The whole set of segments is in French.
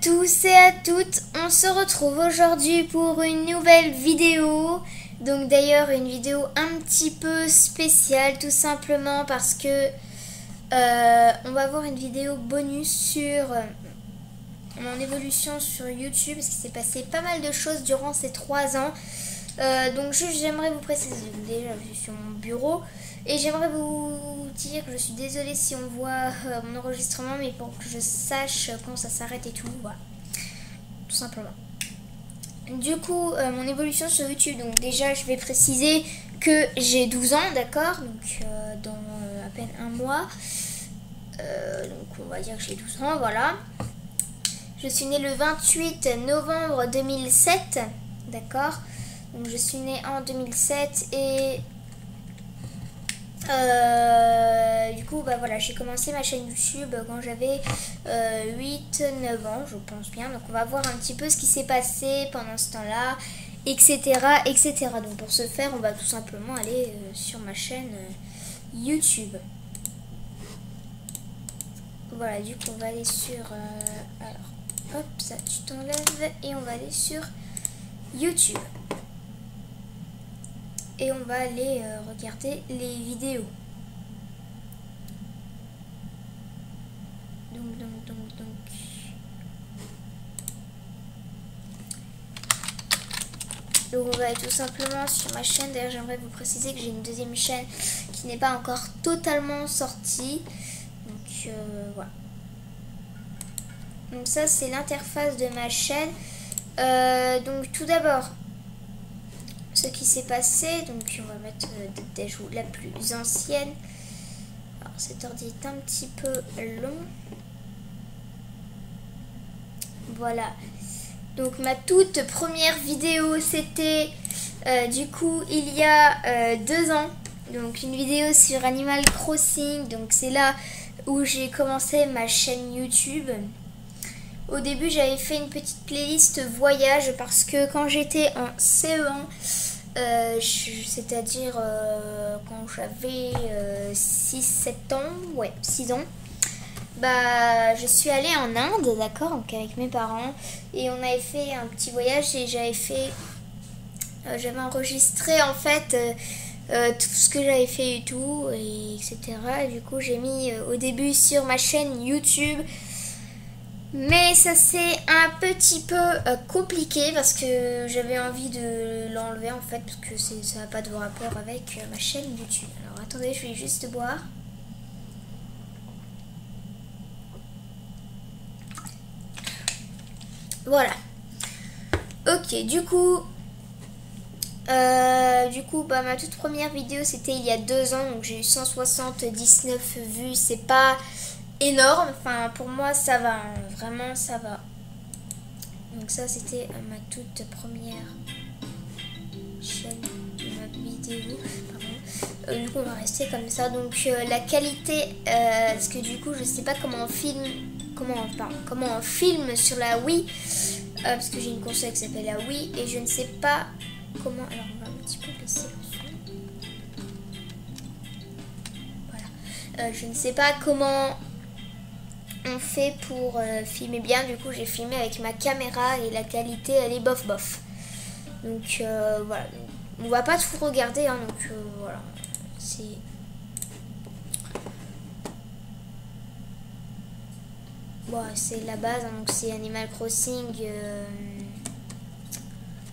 tous et à toutes, on se retrouve aujourd'hui pour une nouvelle vidéo. Donc d'ailleurs une vidéo un petit peu spéciale tout simplement parce que on va voir une vidéo bonus sur mon évolution sur YouTube parce qu'il s'est passé pas mal de choses durant ces 3 ans. Donc juste j'aimerais vous préciser, déjà je suis sur mon bureau et j'aimerais vous dire que je suis désolée si on voit mon enregistrement, mais pour que je sache quand ça s'arrête et tout, voilà, tout simplement. Du coup mon évolution sur YouTube, donc déjà je vais préciser que j'ai 12 ans, d'accord, donc dans à peine un mois, donc on va dire que j'ai 12 ans, voilà. Je suis née le 28 novembre 2007, d'accord. Donc je suis née en 2007 et du coup bah voilà, j'ai commencé ma chaîne YouTube quand j'avais 8-9 ans je pense bien. Donc on va voir un petit peu ce qui s'est passé pendant ce temps-là, etc., etc. Donc pour ce faire on va tout simplement aller sur ma chaîne YouTube. Voilà, du coup on va aller sur alors hop, ça tu t'enlèves et on va aller sur YouTube. Et on va aller regarder les vidéos. Donc. Donc on va aller tout simplement sur ma chaîne. D'ailleurs j'aimerais vous préciser que j'ai une deuxième chaîne qui n'est pas encore totalement sortie. Donc voilà. Donc ça c'est l'interface de ma chaîne. Donc tout d'abord, ce qui s'est passé, donc on va mettre la plus ancienne. Alors cet ordi est un petit peu long. Voilà. Donc ma toute première vidéo c'était du coup il y a 2 ans. Donc une vidéo sur Animal Crossing. Donc c'est là où j'ai commencé ma chaîne YouTube. Au début j'avais fait une petite playlist voyage parce que quand j'étais en CE1, c'est-à-dire quand j'avais 6-7 ans, ouais 6 ans, bah je suis allée en Inde, d'accord, donc avec mes parents, et on avait fait un petit voyage et j'avais enregistré en fait tout ce que j'avais fait et tout, et etc. Et du coup j'ai mis au début sur ma chaîne YouTube. Mais ça c'est un petit peu compliqué parce que j'avais envie de l'enlever en fait parce que ça n'a pas de rapport avec ma chaîne YouTube. Alors attendez, je vais juste boire. Voilà. Ok, du coup bah, ma toute première vidéo c'était il y a 2 ans, donc j'ai eu 179 vues, c'est pas énorme, enfin pour moi ça va, hein. Vraiment ça va. Donc ça c'était ma toute première chaîne, ma vidéo, pardon. Du coup on va rester comme ça. Donc la qualité, parce que du coup je sais pas comment on filme, comment on filme sur la Wii, parce que j'ai une console qui s'appelle la Wii et je ne sais pas comment. Alors on va un petit peu baisser le son. Voilà, je ne sais pas comment on fait pour filmer bien. Du coup j'ai filmé avec ma caméra et la qualité elle est bof bof. Donc voilà, on va pas tout regarder, hein, donc voilà, c'est bon, c'est la base, hein, donc c'est Animal Crossing,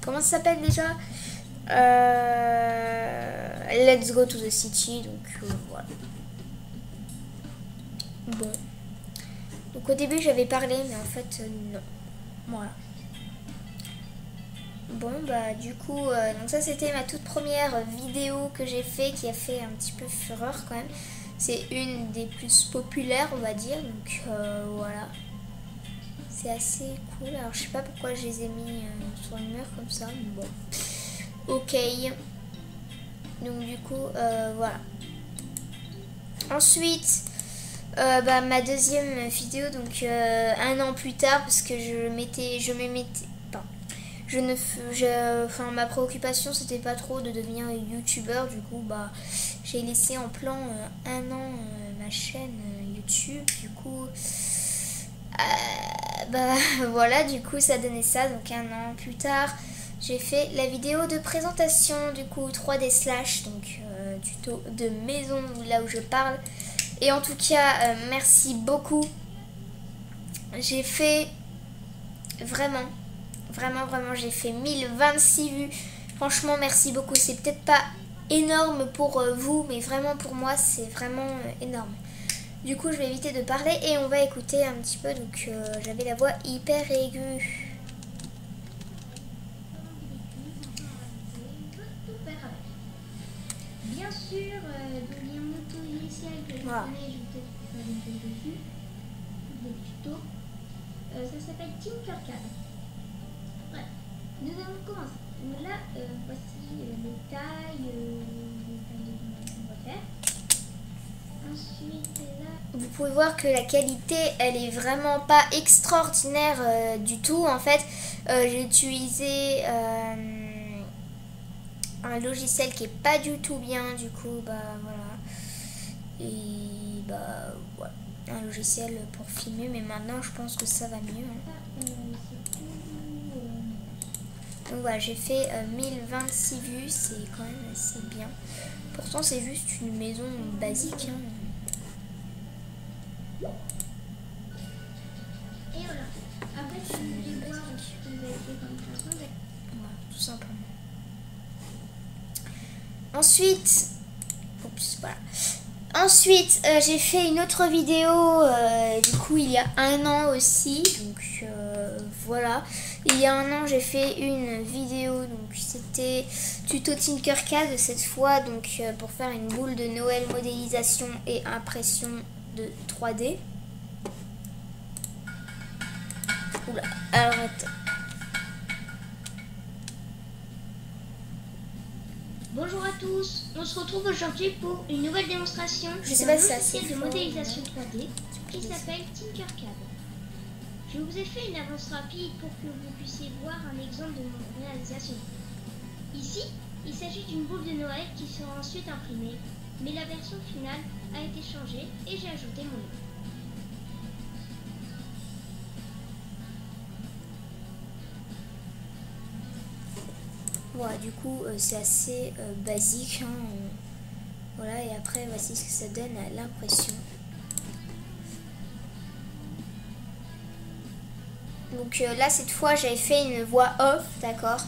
comment ça s'appelle déjà, Let's Go to the City. Donc voilà. Bon, donc au début j'avais parlé mais en fait non, voilà. Bon bah du coup donc ça c'était ma toute première vidéo que j'ai fait, qui a fait un petit peu fureur quand même. C'est une des plus populaires on va dire, donc voilà, c'est assez cool. Alors je sais pas pourquoi je les ai mis sur une mur comme ça, mais bon, ok. Donc du coup voilà. Ensuite bah, ma deuxième vidéo, donc 1 an plus tard, parce que enfin ma préoccupation c'était pas trop de devenir youtubeur. Du coup bah j'ai laissé en plan 1 an, ma chaîne YouTube. Du coup bah voilà, du coup ça donnait ça. Donc un an plus tard, j'ai fait la vidéo de présentation du coup 3D slash, donc tuto de maison là où je parle. Et en tout cas, merci beaucoup. J'ai fait vraiment, j'ai fait 1026 vues. Franchement, merci beaucoup. C'est peut-être pas énorme pour vous, mais vraiment pour moi, c'est vraiment énorme. Du coup, je vais éviter de parler et on va écouter un petit peu. Donc, j'avais la voix hyper aiguë. Bien sûr, donc il y a un auto-logiciel que je Voilà. connais, je vais peut-être faire une vidéo dessus, des tutos. Ça s'appelle Tinkercad. Bref, nous allons commencer. Donc là, voici les tailles qu'on va faire. Ensuite, là... Vous pouvez voir que la qualité, elle est vraiment pas extraordinaire du tout. En fait, j'ai utilisé un logiciel qui est pas du tout bien. Du coup, bah voilà. Et bah voilà, un logiciel pour filmer. Mais maintenant, je pense que ça va mieux. Donc voilà, j'ai fait 1026 vues. C'est quand même assez bien. Pourtant, c'est juste une maison basique. Hein. Et voilà. Après, si vous voulez voir ce que vous avez fait comme création, Voilà, tout simplement. Ensuite, oups, voilà. Ensuite, j'ai fait une autre vidéo, du coup, il y a un an aussi. Donc, voilà. Il y a un an, j'ai fait une vidéo, donc c'était tuto Tinkercad cette fois, donc pour faire une boule de Noël, modélisation et impression de 3D. Oula, alors attends. Bonjour à tous, on se retrouve aujourd'hui pour une nouvelle démonstration Je sais d'un pas si c'est assez logiciel de fort, modélisation 3D qui s'appelle Tinkercad. Je vous ai fait une avance rapide pour que vous puissiez voir un exemple de mon réalisation. Ici, il s'agit d'une boule de Noël qui sera ensuite imprimée, mais la version finale a été changée et j'ai ajouté mon nom. Voilà, du coup, c'est assez basique. Hein. Voilà, et après, voici ce que ça donne à l'impression. Donc là, cette fois, j'avais fait une voix off, d'accord?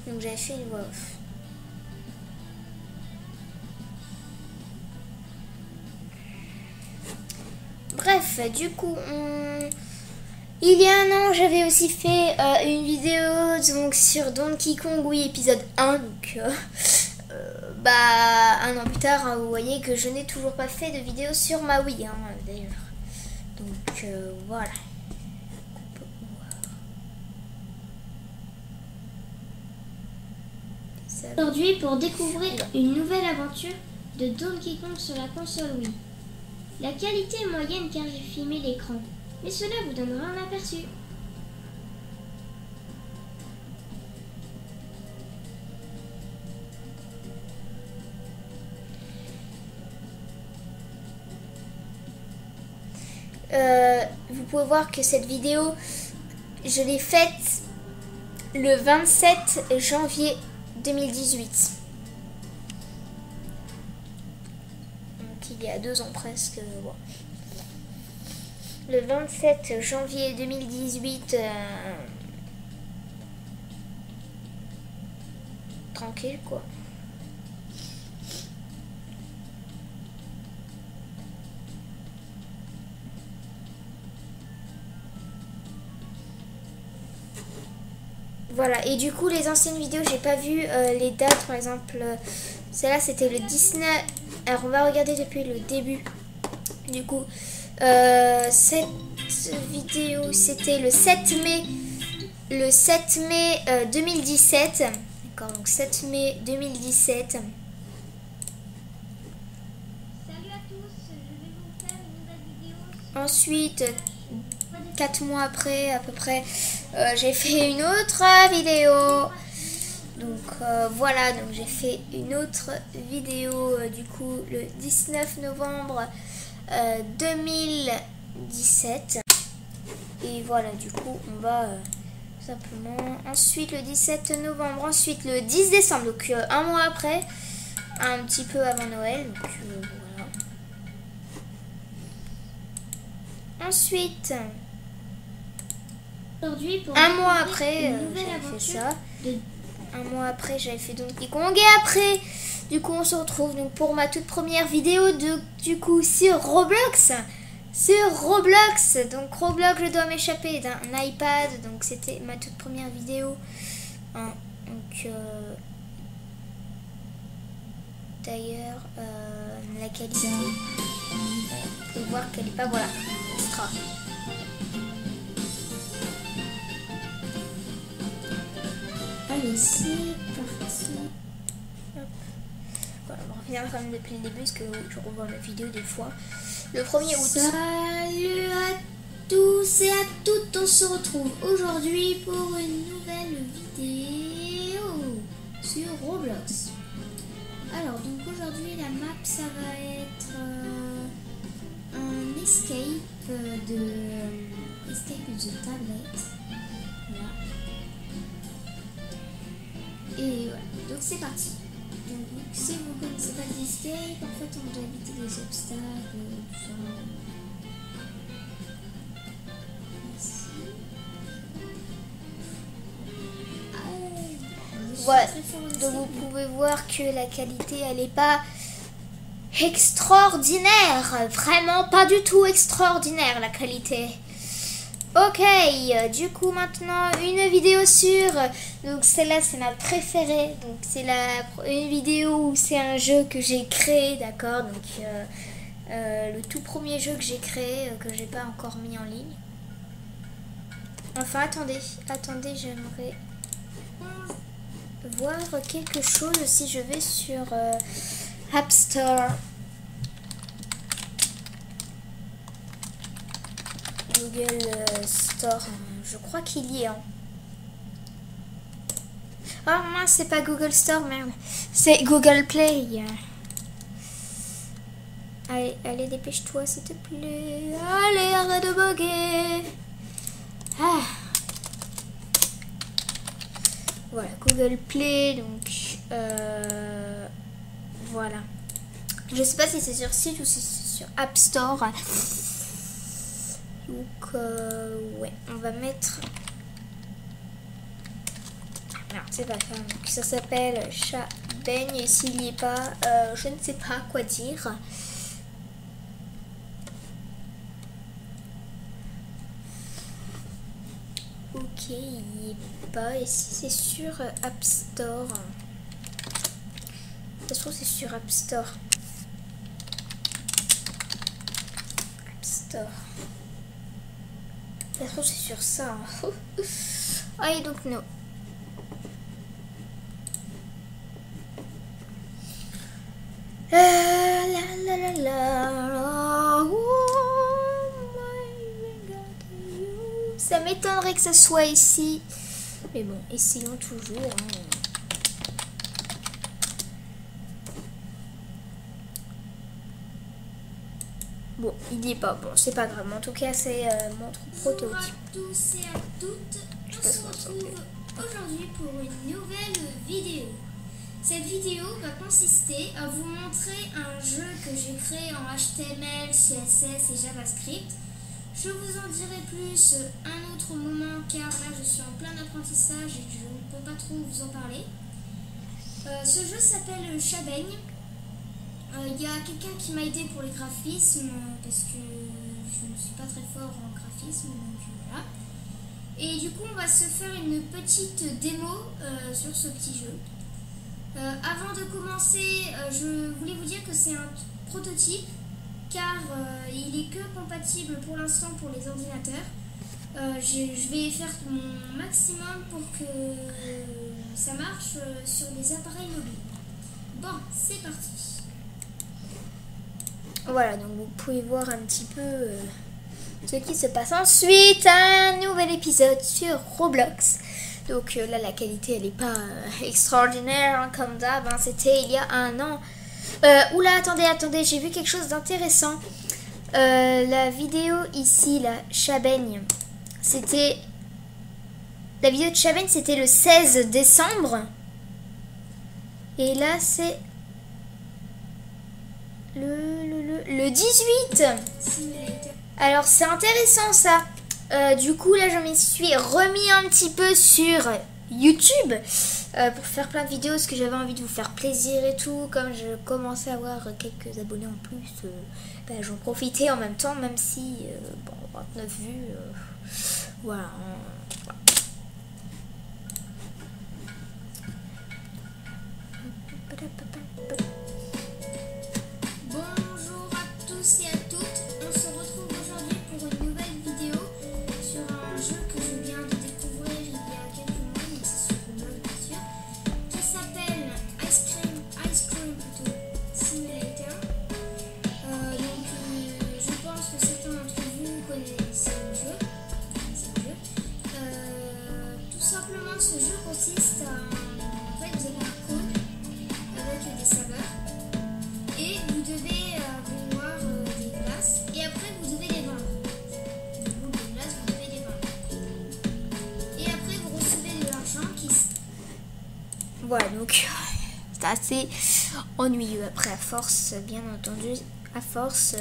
Donc j'avais fait une voix off. Bref, du coup, il y a un an, j'avais aussi fait une vidéo donc, sur Donkey Kong, oui, épisode 1. Donc, bah, un an plus tard, hein, vous voyez que je n'ai toujours pas fait de vidéo sur ma Wii, hein, d'ailleurs. Donc, voilà. Aujourd'hui pour découvrir une nouvelle aventure de Donkey Kong sur la console Wii. La qualité est moyenne car j'ai filmé l'écran, mais cela vous donnera un aperçu. Vous pouvez voir que cette vidéo, je l'ai faite le 27 janvier 2018. Donc il y a 2 ans presque. Bon. Le 27 janvier 2018, tranquille quoi. Voilà, et du coup les anciennes vidéos, j'ai pas vu les dates, par exemple, celle-là c'était le 19. Alors on va regarder depuis le début. Du coup, cette vidéo c'était le 7 mai. Le 7 mai 2017. D'accord, donc 7 mai 2017. Salut à tous, je vais vous faire une nouvelle vidéo sur... Ensuite, 4 mois après à peu près, j'ai fait une autre vidéo. Donc voilà, donc j'ai fait une autre vidéo du coup le 19 novembre 2017. Et voilà, du coup, on va simplement... Ensuite, le 17 novembre. Ensuite, le 10 décembre. Donc, un mois après. Un petit peu avant Noël. Donc, voilà. Ensuite... Aujourd'hui, pour un mois après, j'avais fait ça. Un mois après, j'avais fait Donkey Kong. Et après, du coup, on se retrouve donc pour ma toute première vidéo du coup sur Roblox. Sur Roblox. Donc Roblox, je dois m'échapper d'un iPad. Donc c'était ma toute première vidéo. Hein, donc d'ailleurs, la qualité, vous pouvez voir qu'elle n'est pas, voilà, extra. Allez, c'est parti. Voilà, on revient quand même depuis le début parce que je revois ma vidéo des fois. Le 1er août. Salut à tous et à toutes, on se retrouve aujourd'hui pour une nouvelle vidéo sur Roblox. Alors donc aujourd'hui la map ça va être un escape de tablette. Voilà. Et voilà, donc c'est parti. Donc si vous ne connaissez pas l'escape, en fait on doit éviter les obstacles, tout ça. Voilà, donc vous pouvez voir que la qualité elle n'est pas extraordinaire, vraiment pas du tout extraordinaire la qualité. Ok, du coup maintenant une vidéo sur, donc celle-là c'est ma préférée, donc c'est une vidéo où c'est un jeu que j'ai créé, d'accord, donc le tout premier jeu que j'ai créé, que j'ai pas encore mis en ligne. Enfin attendez, j'aimerais voir quelque chose si je vais sur App Store. Google Store, je crois qu'il y est. Hein. Oh mince, c'est pas Google Store, merde. C'est Google Play. Allez, dépêche-toi, s'il te plaît. Allez, arrête de bugger. Ah. Voilà, Google Play, donc voilà. Je sais pas si c'est sur site ou si c'est sur App Store. Donc ouais, on va mettre... Non, c'est pas ça. Donc, ça s'appelle Chabaigne et s'il n'y est pas, je ne sais pas quoi dire. Ok, il n'y est pas. Et si c'est sur App Store? De toute façon, c'est sur App Store. App Store. De toute façon, c'est sur ça. Hein. I don't know. Ça m'étonnerait que ça soit ici. Mais bon, essayons toujours. Hein. Bon, il n'y est pas. Bon, c'est pas grave. En tout cas, c'est mon prototype. Bonjour à tous et à toutes. On se retrouve aujourd'hui pour une nouvelle vidéo. Cette vidéo va consister à vous montrer un jeu que j'ai créé en HTML, CSS et JavaScript. Je vous en dirai plus un autre moment car là je suis en plein apprentissage et je ne peux pas trop vous en parler. Ce jeu s'appelle Chabaigne. Il y a quelqu'un qui m'a aidé pour les graphismes parce que je ne suis pas très fort en graphisme, donc voilà. Et du coup on va se faire une petite démo sur ce petit jeu. Avant de commencer, je voulais vous dire que c'est un prototype car il est que compatible pour l'instant pour les ordinateurs. Je vais faire mon maximum pour que ça marche sur les appareils mobiles. Bon, c'est parti. Voilà, donc vous pouvez voir un petit peu ce qui se passe. Ensuite, un nouvel épisode sur Roblox. Donc là, la qualité, elle n'est pas extraordinaire hein, comme d'hab. Hein, c'était il y a un an. Oula, attendez, j'ai vu quelque chose d'intéressant. La vidéo ici, la Chabaigne, c'était... La vidéo de challenge, c'était le 16 décembre. Et là, c'est... Le 18. Alors, c'est intéressant, ça. Du coup, là, je m'y suis remis un petit peu sur YouTube pour faire plein de vidéos parce que j'avais envie de vous faire plaisir et tout. Comme je commençais à avoir quelques abonnés en plus, j'en profitais en même temps, même si, bon, 29 vues, voilà. Bonjour à tous et à toutes, on se retrouve aujourd'hui pour une nouvelle vidéo sur un jeu que je viens de découvrir il y a quelques mois, donc c'est sur une bonne voiture, qui s'appelle Ice Cream Simulator. Je pense que certains d'entre vous connaissent le jeu. Tout simplement, ce jeu consiste à... En fait, vous avez un code avec des saveurs et vous devez avoir des glaces et après vous devez les vendre. Donc les glaces, vous devez les vendre. Et après vous recevez de l'argent qui... Voilà, donc c'est assez ennuyeux après à force, bien entendu, à force.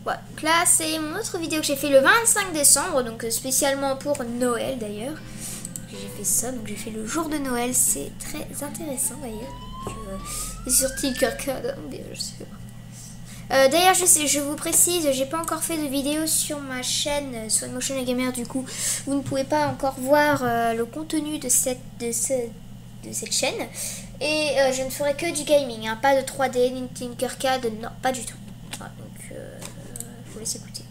Voilà, donc là c'est mon autre vidéo que j'ai fait le 25 décembre, donc spécialement pour Noël d'ailleurs. J'ai fait ça, donc j'ai fait le jour de Noël, c'est très intéressant d'ailleurs. C'est sur Tinkercad, bien sûr. D'ailleurs, je vous précise, j'ai pas encore fait de vidéo sur ma chaîne Swanmotion Gamer, du coup, vous ne pouvez pas encore voir le contenu de cette chaîne. Et je ne ferai que du gaming, hein, pas de 3D, ni de Tinkercad, non, pas du tout. Voilà, donc, je vous laisse écouter.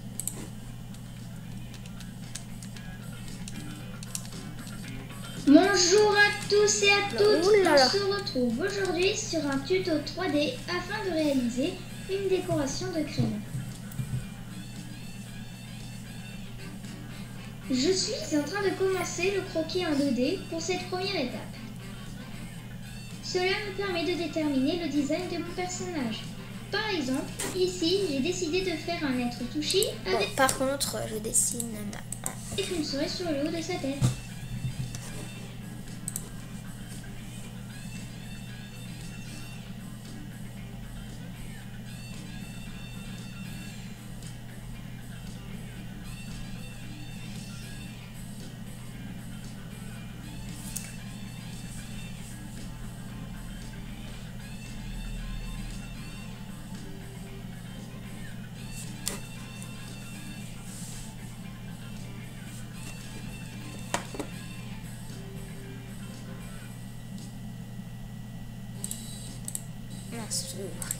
Bonjour à tous et à toutes, on se retrouve aujourd'hui sur un tuto 3D afin de réaliser une décoration de crème. Je suis en train de commencer le croquis en 2D pour cette première étape. Cela me permet de déterminer le design de mon personnage. Par exemple, ici, j'ai décidé de faire un être touché avec... Bon, par contre, je dessine une souris sur le haut de sa tête.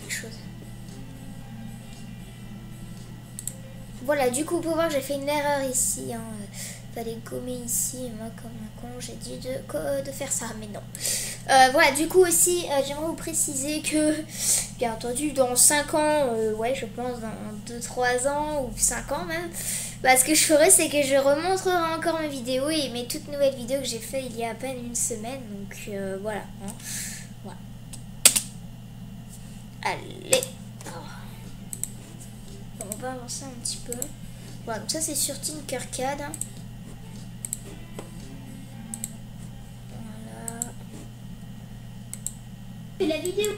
quelque chose. Voilà, du coup, pour voir, j'ai fait une erreur ici. Hein. Fallait gommer ici. Et moi, comme un con, j'ai dit de faire ça. Mais non. Voilà, du coup, aussi, j'aimerais vous préciser que, bien entendu, dans 5 ans, ouais, je pense dans 2-3 ans ou 5 ans même, bah, ce que je ferai, c'est que je remontrerai encore mes vidéos et mes toutes nouvelles vidéos que j'ai fait il y a à peine une semaine. Donc, voilà. Hein. Voilà. Allez. Bon, on va avancer un petit peu. Voilà, donc ça c'est sur Tinkercad. Voilà. Et la vidéo.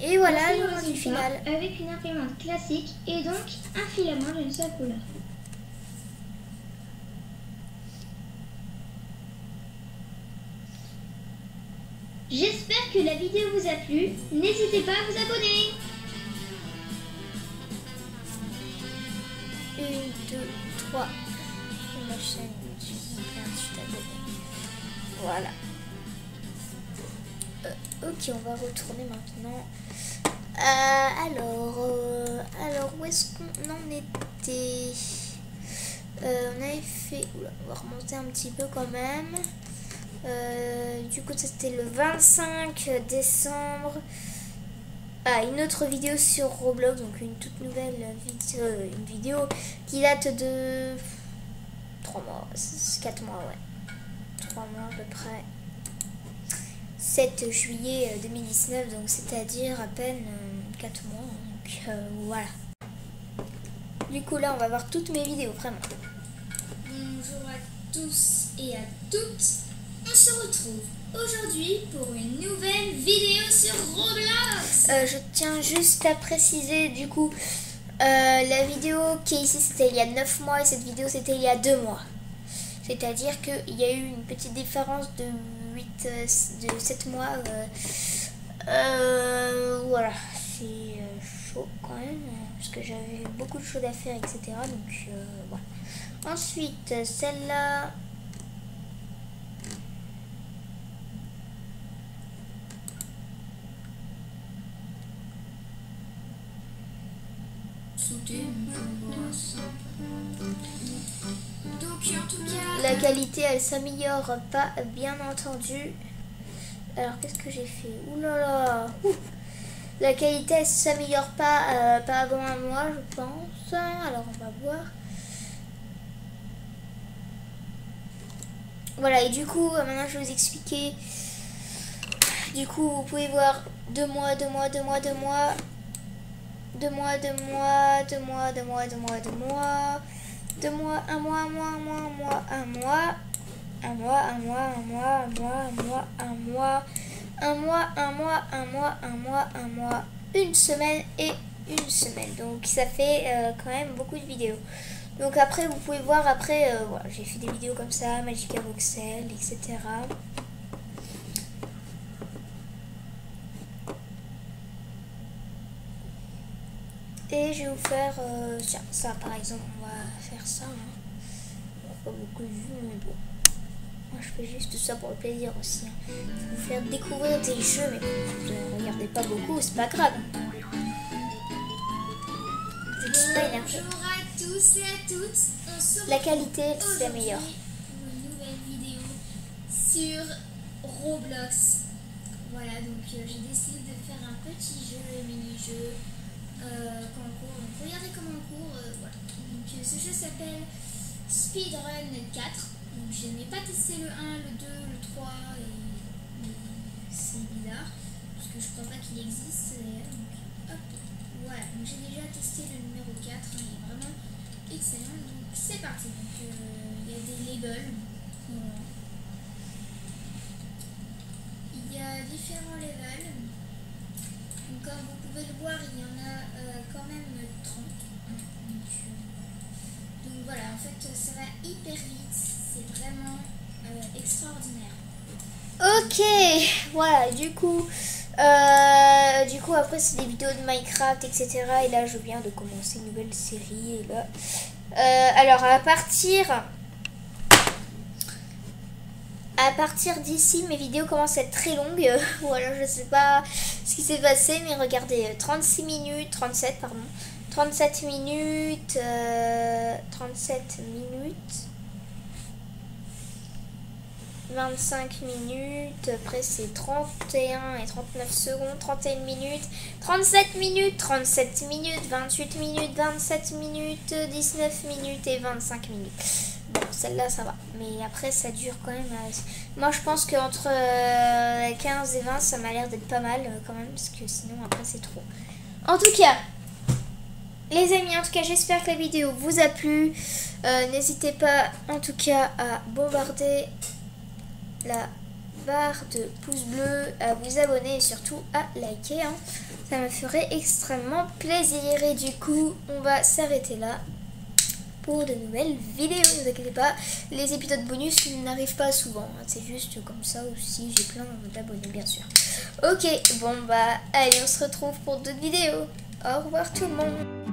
Et voilà le rendu final. Avec une imprimante classique et donc un filament d'une seule couleur. J'espère que la vidéo vous a plu. N'hésitez pas à vous abonner. 1, 2, 3. Ma chaîne YouTube, voilà. Ok, on va retourner maintenant. Alors où est-ce qu'on en était? On avait fait... Oula, on va remonter un petit peu quand même. Du coup, c'était le 25 décembre. Ah, une autre vidéo sur Roblox, donc une toute nouvelle une vidéo qui date de 3 mois, 4 mois, ouais. 3 mois à peu près. 7 juillet 2019, donc c'est-à-dire à peine 4 mois. Donc voilà. Du coup là on va voir toutes mes vidéos vraiment. Bonjour à tous et à toutes. On se retrouve aujourd'hui pour une nouvelle vidéo sur Roblox. Je tiens juste à préciser du coup la vidéo qui est ici c'était il y a 9 mois et cette vidéo c'était il y a 2 mois. C'est-à-dire qu'il y a eu une petite différence de 7 mois. Voilà, c'est chaud quand même parce que j'avais beaucoup de choses à faire, etc. Donc voilà. Ensuite, celle-là. Donc en tout cas, la qualité elle s'améliore pas, bien entendu. Alors qu'est-ce que j'ai fait? Ouh là là. La qualité elle s'améliore pas, pas avant un mois je pense. Alors on va voir. Voilà, et du coup maintenant je vais vous expliquer. Du coup vous pouvez voir 2 mois, 2 mois, 2 mois, 2 mois, 2 mois, 2 mois, 2 mois, 2 mois, 2 mois, 2 mois, 2 mois, 1 mois, 1 mois, 1 mois, 1 mois, 1 mois, 1 mois, 1 mois, 1 mois, 1 mois, 1 mois, 1 mois, 1 mois, 1 mois, 1 mois, 1 mois, une semaine et une semaine. Donc ça fait quand même beaucoup de vidéos. Donc après vous pouvez voir après, voilà, j'ai fait des vidéos comme ça, Magica Voxel, etc. Et je vais vous faire, tiens, ça par exemple, on va faire ça. Pas beaucoup de vues, mais bon. Moi je fais juste ça pour le plaisir aussi. Vous faire découvrir des jeux, mais vous ne regardez pas beaucoup, c'est pas grave. Bonjour à tous et à toutes. La qualité s'améliore. Pour une nouvelle vidéo sur Roblox. Voilà, donc j'ai décidé de faire un petit jeu, un mini-jeu. Concours. Donc regardez comme un cours. Voilà. Donc ce jeu s'appelle Speedrun 4. Donc je n'ai pas testé le 1, le 2, le 3 et c'est bizarre parce que je crois pas qu'il existe d'ailleurs. Donc hop, voilà. Donc j'ai déjà testé le numéro 4. Il est vraiment excellent. Donc c'est parti. Donc il y a des levels. Il y a différents levels. Donc, comme vous pouvez le voir, il y en a quand même 30. Donc voilà, en fait, ça va hyper vite. C'est vraiment extraordinaire. Ok, voilà, du coup après c'est des vidéos de Minecraft, etc. Et là, je viens de commencer une nouvelle série. Et là, alors, à partir d'ici, mes vidéos commencent à être très longues. Voilà, je sais pas ce qui s'est passé, mais regardez, 36 minutes, 37 pardon, 37 minutes, 25 minutes, après c'est 31 et 39 secondes, 31 minutes, 37 minutes, 37 minutes, 28 minutes, 27 minutes, 19 minutes et 25 minutes. Bon, celle-là ça va, mais après ça dure quand même. Moi je pense qu'entre 15 et 20 ça m'a l'air d'être pas mal quand même, parce que sinon après c'est trop. En tout cas, les amis, en tout cas j'espère que la vidéo vous a plu. N'hésitez pas en tout cas à bombarder la barre de pouces bleus, à vous abonner et surtout à liker. Ça me ferait extrêmement plaisir. Et du coup on va s'arrêter là pour de nouvelles vidéos, ne vous inquiétez pas, les épisodes bonus n'arrivent pas souvent, c'est juste comme ça aussi, j'ai plein d'abonnés bien sûr. Ok, bon bah allez, on se retrouve pour d'autres vidéos. Au revoir tout le monde.